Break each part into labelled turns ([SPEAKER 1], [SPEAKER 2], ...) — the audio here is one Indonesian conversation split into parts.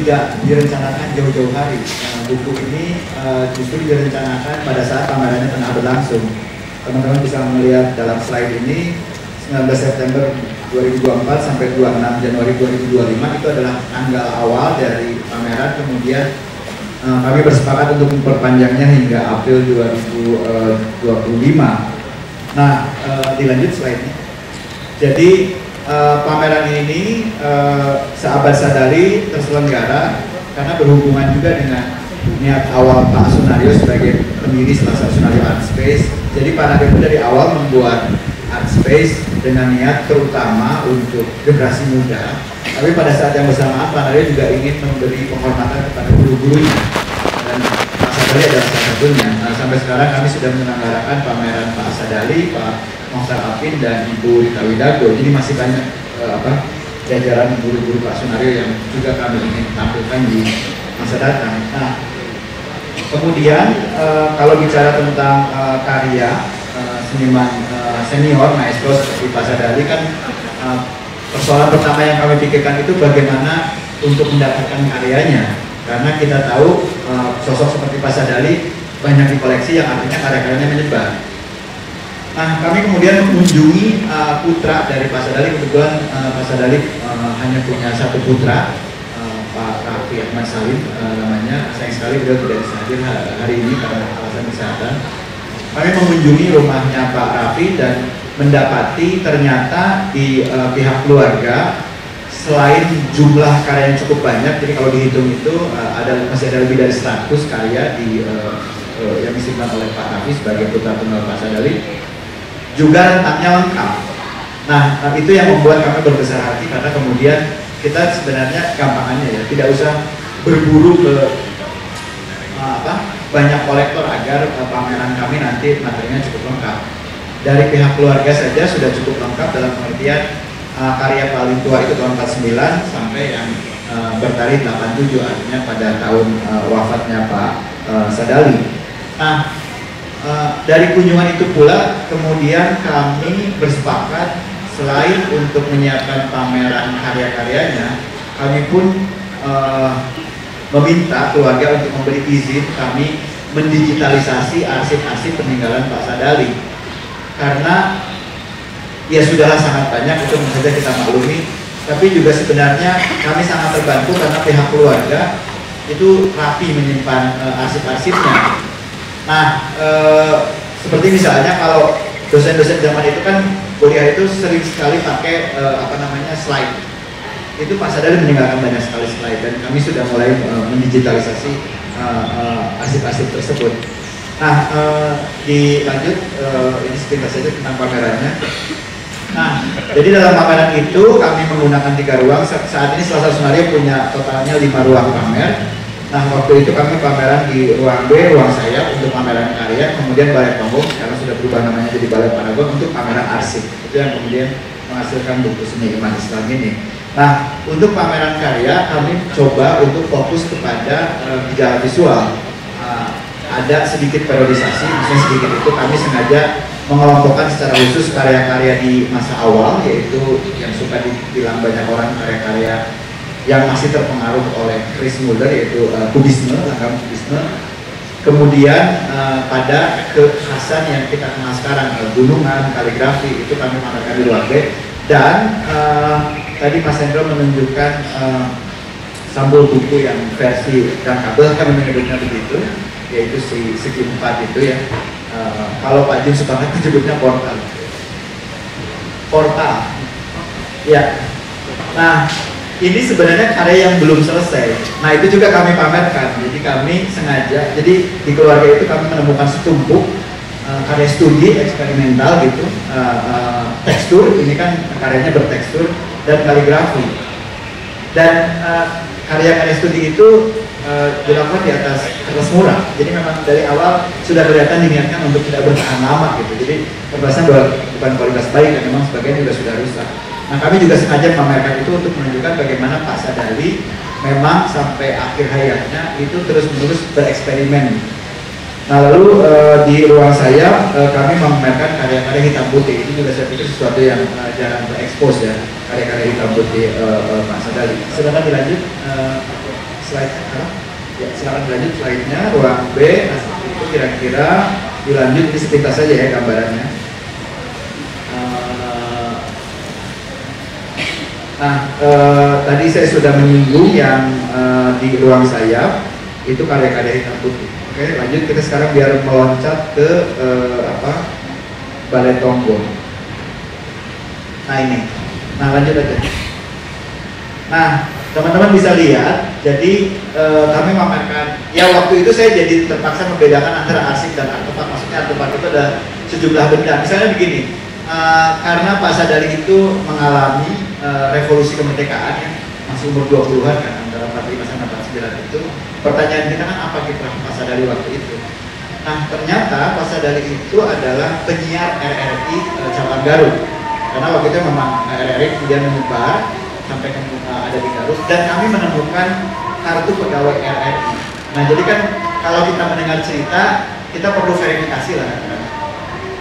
[SPEAKER 1] tidak direncanakan jauh-jauh hari. Buku ini justru direncanakan pada saat pamerannya tengah berlangsung. Teman-teman bisa melihat dalam slide ini 19 September 2024 sampai 26 Januari 2025 itu adalah tanggal awal dari pameran, kemudian kami bersepakat untuk memperpanjangnya hingga April 2025. Nah, dilanjut slide-nya. Jadi pameran ini Seabad Sadali terselenggara karena berhubungan juga dengan niat awal Pak Sunario sebagai pendiri salah satu Sunario Art Space. Jadi Pak Nadio dari awal membuat Art Space dengan niat terutama untuk generasi muda. Tapi pada saat yang bersamaan Pak Nadio juga ingin memberi penghormatan kepada guru-gurunya, dan Pak Sadali adalah salah satunya. Nah, sampai sekarang kami sudah menyelenggarakan pameran Pak Sadali, Pak Mokhtar Apin, dan Ibu Rita Widago. Jadi masih banyak jajaran guru-guru Pak Sunario yang juga kami ingin tampilkan di masa datang. Nah, kemudian kalau bicara tentang karya seniman senior maestro seperti Pak Sadali kan, persoalan pertama yang kami pikirkan itu bagaimana untuk mendapatkan karyanya, karena kita tahu sosok seperti Pak Sadali banyak di koleksi, yang artinya karya-karyanya menyebar. Nah, kami kemudian mengunjungi putra dari Pak Sadali. Kebetulan Pak Sadali hanya punya satu putra, Pak Raffi Ahmad Salim namanya. Sayang sekali beliau tidak bisa hadir hari ini karena alasan kesehatan. Kami mengunjungi rumahnya Pak Raffi dan mendapati ternyata di pihak keluarga, selain jumlah karya yang cukup banyak, jadi kalau dihitung itu masih ada lebih dari 100 karya yang disimpan oleh Pak Raffi sebagai putra tunggal Pak Sadali, juga rentangnya lengkap. Nah, itu yang membuat kami berbesar hati, karena kemudian kita sebenarnya gampangannya ya, tidak usah berburu ke banyak kolektor agar pameran kami nanti materinya cukup lengkap. Dari pihak keluarga saja sudah cukup lengkap, dalam pengertian karya paling tua itu tahun 49 sampai yang bertarikh 87, artinya pada tahun wafatnya Pak Sadali. Nah, dari kunjungan itu pula kemudian kami bersepakat selain untuk menyiapkan pameran karya-karyanya, kami pun meminta keluarga untuk memberi izin kami mendigitalisasi arsip-arsip peninggalan Pak Sadali, karena ya sudahlah sangat banyak, itu tentu saja kita maklumi, tapi juga sebenarnya kami sangat terbantu karena pihak keluarga itu rapi menyimpan arsip-arsipnya. Nah, seperti misalnya kalau dosen-dosen zaman itu kan kuliah itu sering sekali pakai slide. Itu Pak Sadali meninggalkan banyak sekali slide, dan kami sudah mulai mendigitalisasi arsip-arsip tersebut. Nah, dilanjut ini sekitar saja tentang pamerannya. Nah, jadi dalam pameran itu kami menggunakan 3 ruang. Saat ini Selasa Sunario punya totalnya 5 ruang pamer. Nah, waktu itu kami pameran di ruang B, ruang saya untuk pameran karya, kemudian Balai Panggung, sekarang sudah berubah namanya jadi Balai Paragon, untuk pameran arsip. Itu yang kemudian menghasilkan buku seni Iman Islam ini. Nah, untuk pameran karya kami coba untuk fokus kepada gejala visual. Ada sedikit periodisasi, maksudnya sedikit itu kami sengaja mengelompokkan secara khusus karya-karya di masa awal, yaitu yang suka dibilang banyak orang karya-karya yang masih terpengaruh oleh Chris Muller, yaitu kubisme, langkah kubisme. Kemudian pada kekhasan yang kita kenal sekarang, gunungan, kaligrafi, itu kami pamerkan di ruang B. Dan tadi Mas Hendro menunjukkan sampul buku yang versi kabel, kami menyebutnya begitu, yaitu segi 4 itu ya. Kalau Pak Jim Subanget menyebutnya portal. Portal. Ya. Nah, ini sebenarnya karya yang belum selesai. Nah, itu juga kami pamerkan. Jadi kami sengaja, jadi di keluarga itu kami menemukan setumpuk karya studi eksperimental gitu, tekstur, ini kan karyanya bertekstur, dan kaligrafi. Dan karya-karya studi itu dilakukan di atas kertas murah. Jadi memang dari awal sudah kelihatan diniatkan untuk tidak bertahan lama gitu. Jadi kertasnya bukan kualitas baik, dan memang sebagian juga sudah rusak. Nah, kami juga sengaja memamerkan itu untuk menunjukkan bagaimana Pak Sadali memang sampai akhir hayatnya itu terus-menerus bereksperimen. Nah, lalu di ruang saya kami memamerkan karya-karya hitam putih. Ini juga saya pikir sesuatu yang jarang terekspos ya, karya-karya hitam putih Pak Sadali. Silakan dilanjut. slide-nya apa? Ya, silakan dilanjut slide-nya, ruang B. Nah, seperti itu kira-kira dilanjut di sepintas saja ya gambarannya. Tadi saya sudah menyinggung yang di ruang sayap itu karya-karya hitam putih. Oke, lanjut kita sekarang biar meloncat ke Balai Tonggo. Nah ini, lanjut aja. Nah, teman-teman bisa lihat, jadi kami memamerkan. Ya waktu itu saya jadi terpaksa membedakan antara arsip dan artefak. Maksudnya artefak itu ada sejumlah benda. Misalnya begini. Karena Pak Sadali itu mengalami revolusi kemerdekaan ya, masih umur 20-an kan, antara 45 sampai 49 itu. Pertanyaan kita kan apa kiprah Pak Sadali waktu itu? Nah ternyata Pak Sadali itu adalah penyiar RRI cabang Garut. Karena waktu itu memang RRI kemudian menyebar sampai ada di Garut, dan kami menemukan kartu pegawai RRI. Nah jadi kan kalau kita mendengar cerita, kita perlu verifikasi lah kan.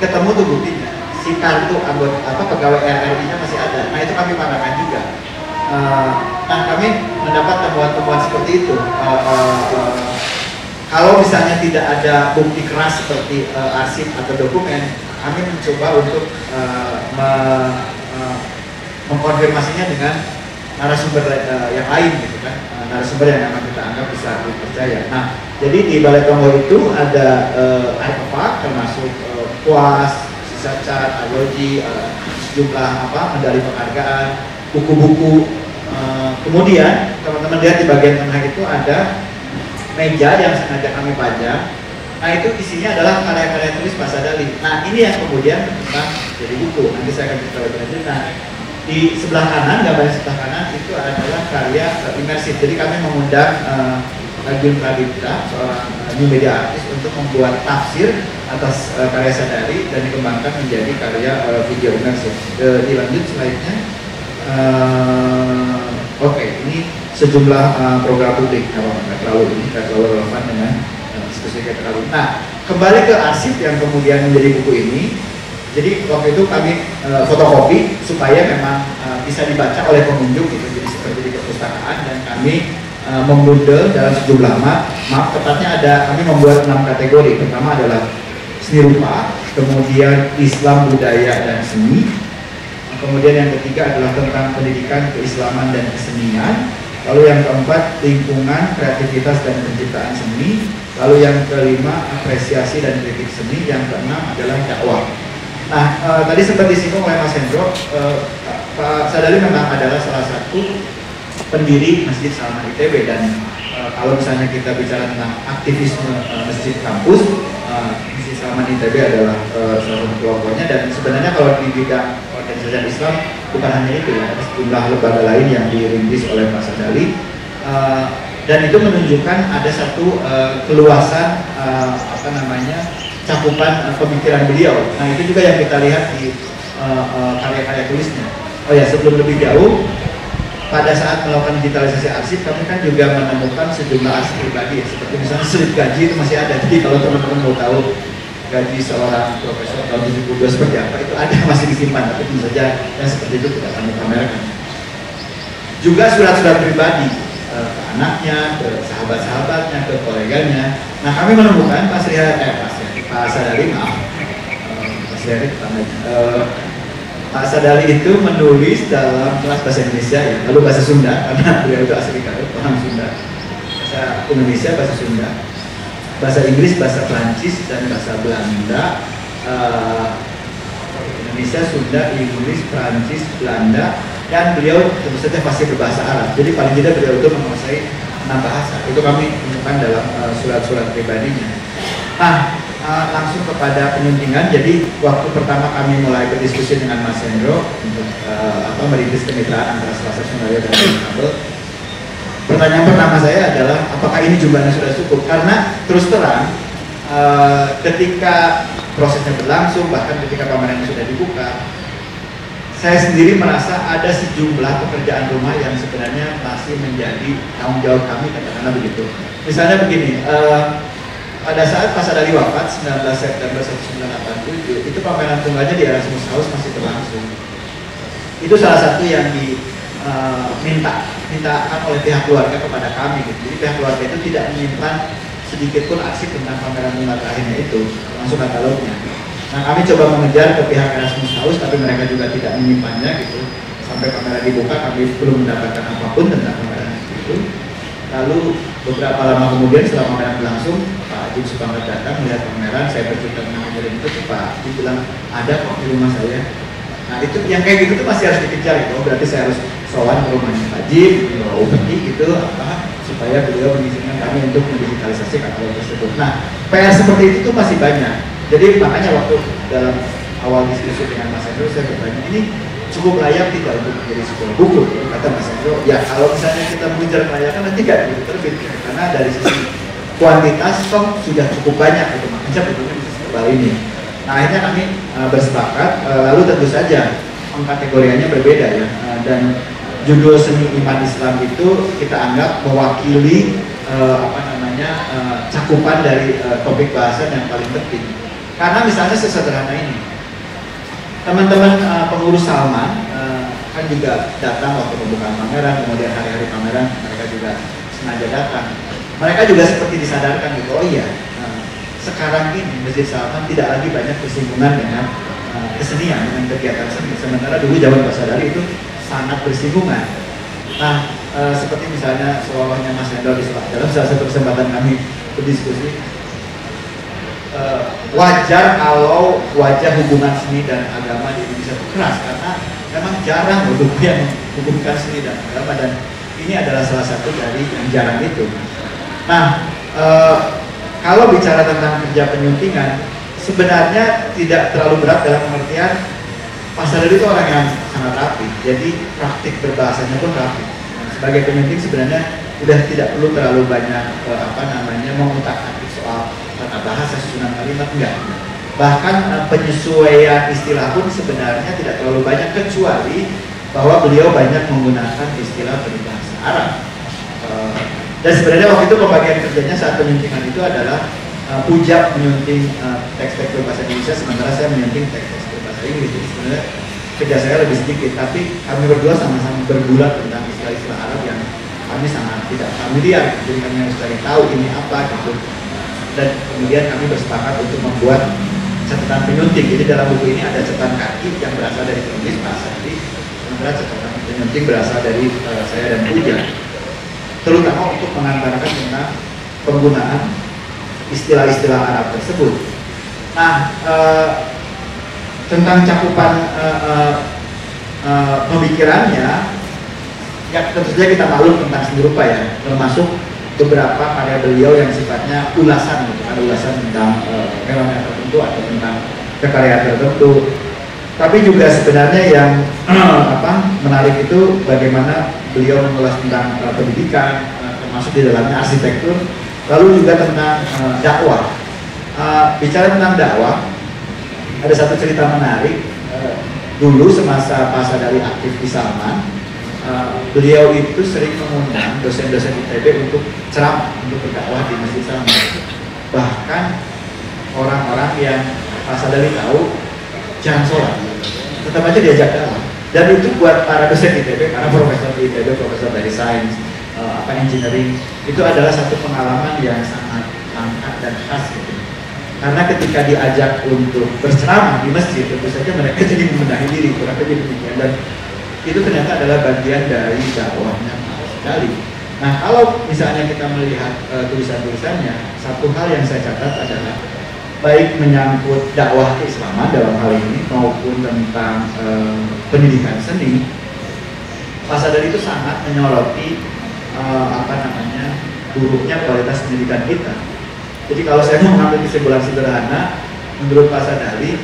[SPEAKER 1] Ketemu tuh buktinya, si kartu anggota pegawai RRI-nya masih ada. Nah itu kami pamerkan juga. Nah kami mendapat temuan-temuan seperti itu. Kalau misalnya tidak ada bukti keras seperti arsip atau dokumen, kami mencoba untuk mengkonfirmasinya dengan narasumber yang lain gitu kan, narasumber yang memang kita anggap bisa dipercaya. Nah jadi di Balai Tonggo itu ada artefak termasuk kuas, sisa cat, arloji, sejumlah medali penghargaan, buku-buku. Kemudian teman-teman lihat di bagian tengah itu ada meja yang sengaja kami pajang. Nah itu isinya adalah karya-karya tulis Pak Sadali. Nah ini yang kemudian berkembang jadi buku. Nanti saya akan cerita lebih lanjut. Nah di sebelah kanan, gambar sebelah kanan itu adalah karya imersif. Jadi kami mengundang Jun Pradipta, seorang new media artis, untuk membuat tafsir atas karya Sadali dan dikembangkan menjadi karya video imersif. Dilanjut slide-nya. Oke, ini sejumlah program publik, nggak terlalu relevan dengan diskusi kita kali. Nah, kembali ke arsip yang kemudian menjadi buku ini. Jadi waktu itu kami fotokopi supaya memang bisa dibaca oleh pengunjung gitu, jadi seperti di perpustakaan, dan kami membundel dalam sejumlah map. Tepatnya kami membuat 6 kategori. Pertama adalah seni rupa, kemudian Islam, budaya, dan seni. Kemudian yang ketiga adalah tentang pendidikan, keislaman, dan kesenian. Lalu yang keempat, lingkungan, kreativitas, dan penciptaan seni. Lalu yang kelima, apresiasi dan kritik seni. Yang keenam adalah dakwah. Nah, tadi sempat disinggung oleh Mas Hendro, Pak Sadali memang adalah salah satu pendiri Masjid Salman ITB, dan kalau misalnya kita bicara tentang aktivisme masjid kampus, Masjid Salman ITB adalah salah satu kelompoknya. Dan sebenarnya kalau di bidang organisasi Islam bukan hanya itu ya, ada sejumlah lembaga lain yang dirintis oleh Pak Sadali, dan itu menunjukkan ada satu keluasan cakupan pemikiran beliau. Nah itu juga yang kita lihat di karya-karya tulisnya. Oh ya, sebelum lebih jauh, pada saat melakukan digitalisasi arsip, kami kan juga menemukan sejumlah arsip pribadi ya, seperti misalnya slip gaji itu masih ada. Jadi kalau teman-teman mau tahu gaji seorang profesor tahun 72 seperti apa, itu ada, masih disimpan, tapi tentu saja yang seperti itu tidak kami pamerkan. Juga surat-surat pribadi ke anaknya, ke sahabat-sahabatnya, ke koleganya. Nah kami menemukan Pak Sadali, Pak Sadali itu menulis dalam kelas bahasa Indonesia ya, lalu bahasa Sunda karena beliau itu asli Garut, orang Sunda. Bahasa Indonesia, bahasa Sunda, bahasa Inggris, bahasa Prancis, dan bahasa Belanda. Indonesia, Sunda, Inggris, Prancis, Belanda, dan beliau tentu saja pasti berbahasa Arab. Jadi paling tidak beliau itu menguasai 6 bahasa. Itu kami temukan dalam surat-surat pribadinya. Nah, langsung kepada penyuntingan. Jadi waktu pertama kami mulai berdiskusi dengan Mas Hendro untuk merintis kemitraan antara Selasa Sundaria dan Kabel. Pertanyaan pertama saya adalah apakah ini jumlahnya sudah cukup? Karena terus terang ketika prosesnya berlangsung, bahkan ketika pameran sudah dibuka, saya sendiri merasa ada sejumlah pekerjaan rumah yang sebenarnya masih menjadi tanggung jawab kami, katakanlah begitu. Misalnya begini, pada saat Pak Sadali wafat 19 September 1987, itu pameran tunggalnya di Erasmus House masih berlangsung. Itu salah satu yang mintakan oleh pihak keluarga kepada kami gitu. Jadi pihak keluarga itu tidak menyimpan sedikit pun aksi tentang pameran bunga terakhirnya itu, termasuk katalognya. Nah, kami coba mengejar ke pihak Erasmus House, tapi mereka juga tidak menyimpannya gitu. Sampai pameran dibuka, kami belum mendapatkan apapun tentang pameran itu. Lalu beberapa lama kemudian setelah pameran berlangsung, Pak Ajib Sukamrat datang melihat pameran, saya bercerita tentang kejadian itu, Pak Ajib bilang ada kok di rumah saya. Nah itu yang kayak gitu tuh masih harus dikejar gitu. Berarti saya harus sowan ke rumahnya Pak Ajib, upeti gitu apa supaya beliau mengizinkan kami untuk mendigitalisasi katalog tersebut. Nah PR seperti itu tuh masih banyak. Jadi makanya waktu dalam awal diskusi dengan Mas Hendro saya bertanya, ini cukup layak tidak untuk menjadi sebuah buku? Kata Mas Hendro, ya kalau misalnya kita mengejar kelayakan nanti nggak begitu terbit, karena dari sisi kuantitas stok sudah cukup banyak gitu, makanya bukunya bisa setebal ini. Nah akhirnya kami bersepakat, lalu tentu saja kategoriannya berbeda ya, dan judul seni iman Islam itu kita anggap mewakili cakupan dari topik bahasan yang paling penting. Karena misalnya sesederhana ini, teman-teman pengurus Salman kan juga datang waktu pembukaan pameran, kemudian hari-hari pameran mereka juga sengaja datang. Mereka juga seperti disadarkan gitu, oh iya, sekarang ini Masjid Salman tidak lagi banyak bersinggungan dengan kesenian, dengan kegiatan seni. Sementara dulu zaman Pak Sadari itu sangat bersinggungan. Nah, seperti misalnya seolah-olahnya Mas Hendro dalam salah satu kesempatan kami berdiskusi, wajar kalau wajah hubungan seni dan agama di Indonesia itu keras, karena memang jarang buku yang menghubungkan seni dan agama, dan ini adalah salah satu dari yang jarang itu. Nah, kalau bicara tentang kerja penyuntingan, sebenarnya tidak terlalu berat dalam pengertian Pak Sadari itu orang yang sangat rapi, jadi praktik berbahasanya pun rapi. Nah, sebagai penyunting sebenarnya udah tidak perlu terlalu banyak mengutak-atik soal tata bahasa, susunan kalimat, enggak. Bahkan penyesuaian istilah pun sebenarnya tidak terlalu banyak, kecuali bahwa beliau banyak menggunakan istilah berbahasa Arab. Dan sebenarnya waktu itu pembagian kerjanya saat penyuntingan itu adalah Pujab menyunting teks-teks berbahasa Indonesia, sementara saya menyunting teks-teks berbahasa Inggris. Jadi sebenarnya kerja saya lebih sedikit, tapi kami berdua sama-sama bergulat tentang istilah-istilah Arab yang kami sangat tidak familiar, jadi kami harus cari tahu ini apa gitu. Dan kemudian kami bersepakat untuk membuat catatan penyunting. Jadi dalam buku ini ada catatan kaki yang berasal dari penulis Pak Sadari, sementara catatan penyunting berasal dari saya dan Pujab, terutama untuk mengantarkan tentang penggunaan istilah-istilah Arab tersebut. Nah, tentang cakupan pemikirannya, ya tentu saja kita maklum tentang seni rupa ya, termasuk beberapa karya beliau yang sifatnya ulasan, gitu kan, ulasan tentang fenomena tertentu atau tentang karya tertentu. Tapi juga sebenarnya yang menarik itu bagaimana beliau mengulas tentang pendidikan, termasuk di dalamnya arsitektur, lalu juga tentang dakwah. Bicara tentang dakwah, ada satu cerita menarik. Dulu semasa Pak Sadari aktif di Salman, beliau itu sering mengundang dosen-dosen ITB untuk ceramah, untuk berdakwah di Masjid Salman. Bahkan orang-orang yang Pak Sadari tahu jangan sholat, tetap aja diajak dakwah. Dan itu buat para dosen ITB, para profesor di ITB, profesor dari sains, engineering, itu adalah satu pengalaman yang sangat langka dan khas gitu. Karena ketika diajak untuk berceramah di masjid, tentu saja mereka jadi membenahi diri, kurang lebih demikian. Dan itu ternyata adalah bagian dari dakwahnya sekali. Nah, kalau misalnya kita melihat tulisan-tulisannya, satu hal yang saya catat adalah baik menyangkut dakwah keislaman dalam hal ini maupun tentang pendidikan seni, Pak Sadari itu sangat menyoroti buruknya kualitas pendidikan kita. Jadi kalau saya mau mengambil kesimpulan sederhana, menurut Pak Sadari,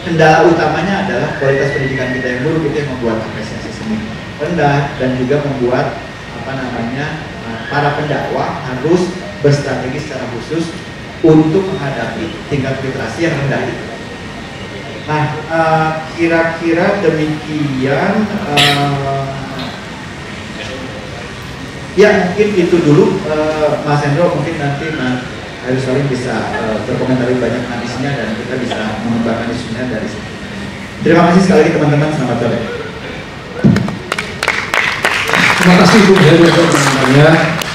[SPEAKER 1] kendala utamanya adalah kualitas pendidikan kita yang buruk, itu yang membuat apresiasi seni rendah, dan juga membuat para pendakwah harus berstrategi secara khusus untuk menghadapi tingkat literasi yang rendah itu. Nah, kira-kira demikian. Ya mungkin itu dulu, Mas Hendro, mungkin nanti Harus Salim bisa berkomentari banyak analisisnya dan kita bisa mengembangkan isunya dari sini. Terima kasih sekali lagi teman-teman, selamat sore.
[SPEAKER 2] Terima kasih Bung Heru untuk penontonnya.